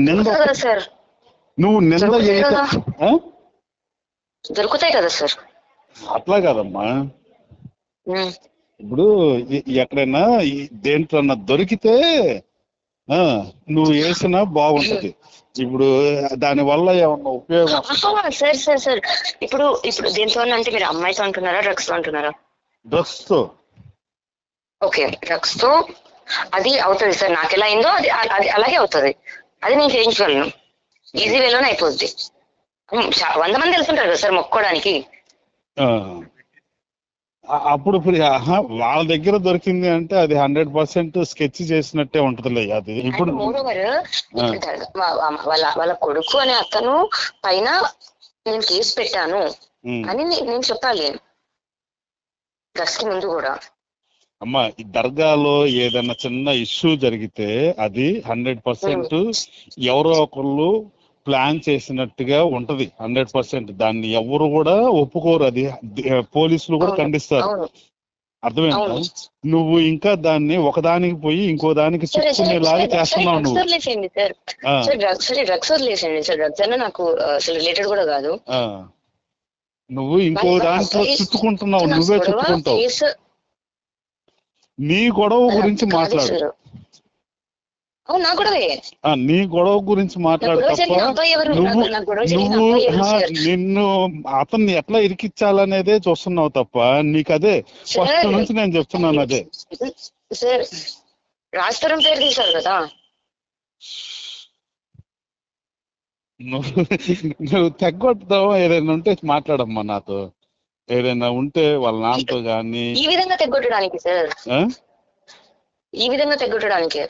నింద కదా సార్, నువ్వు నింద దొరుకుతాయి కదా సార్. అట్లా కాదమ్మా, ఇప్పుడు ఎక్కడైనా దేంట్లో దొరికితే నువ్వు వేసినా బాగుంటది. ఇప్పుడు దాని వల్ల ఏమన్నా ఉపయోగం? సార్ సార్ సార్ ఇప్పుడు ఇప్పుడు దేంతో అంటే మీరు అమ్మాయితో అంటున్నారా, డ్రగ్స్ తో అంటున్నారా? డ్రగ్స్ తో. ఓకే, డ్రగ్స్ తో అది అవుతుంది సార్. నాకు ఎలా అయిందో అది అది అలాగే అవుతుంది. అది నేను చేయించగలను, ఈజీ వేలోనే అయిపోద్ది. 100 మంది వెళ్తుంటారు కదా సార్ మొక్కోడానికి. అప్పుడు వాళ్ళ దగ్గర దొరికింది అంటే అది 100% స్కెచ్ చేసినట్టే ఉంటదిలే. అది ఇప్పుడు వాళ్ళ కొడుకు అనే అతను పైన నేను కేసు పెట్టాను అని నేను చెప్పాలి డ్రగ్స్ కి ముందు కూడా. అమ్మా, ఈ దర్గాలో ఏదైనా చిన్న ఇష్యూ జరిగితే అది 100% ఎవరో ఒకళ్ళు ప్లాన్ చేసినట్టుగా ఉంటది. 100% దాన్ని ఎవరు కూడా ఒప్పుకోరు. అది పోలీసులు కూడా ఖండిస్తారు. అర్థమైందా? నువ్వు ఇంకా దాన్ని ఒకదానికి పోయి ఇంకో దానికి చుట్టుకునేలాగా చేస్తున్నావు నువ్వు. డ్రగ్స్ వదిలేసండి సార్, డ్రగ్స్ అన్న నాకు అసలు రిలేటెడ్ కూడా కాదు. నువ్వు ఇంకో దాంట్లో చుట్టుకుంటున్నావు, నువ్వే చుట్టుకుంటావు. నీ గొడవ గురించి మాట్లాడు. నీ గొడవ గురించి మాట్లాడు తప్ప నువ్వు నిన్ను అతన్ని ఎట్లా ఇరికిచ్చాలనేదే చూస్తున్నావు తప్ప నీకు అదే ఫస్ట్ నుంచి నేను చెప్తున్నాను. అదే రాజతరం పేరు తీశారు కదా. నువ్వు తెగొట్టుతావు. ఏదైనా ఉంటే మాట్లాడమ్మా నాతో. ఏదైనా ఉంటే వాళ్ళ నాన్నతో గానీ. ఈ విధంగా తెగొట్టడానికి సార్, ఈ విధంగా తెగొట్టడానికి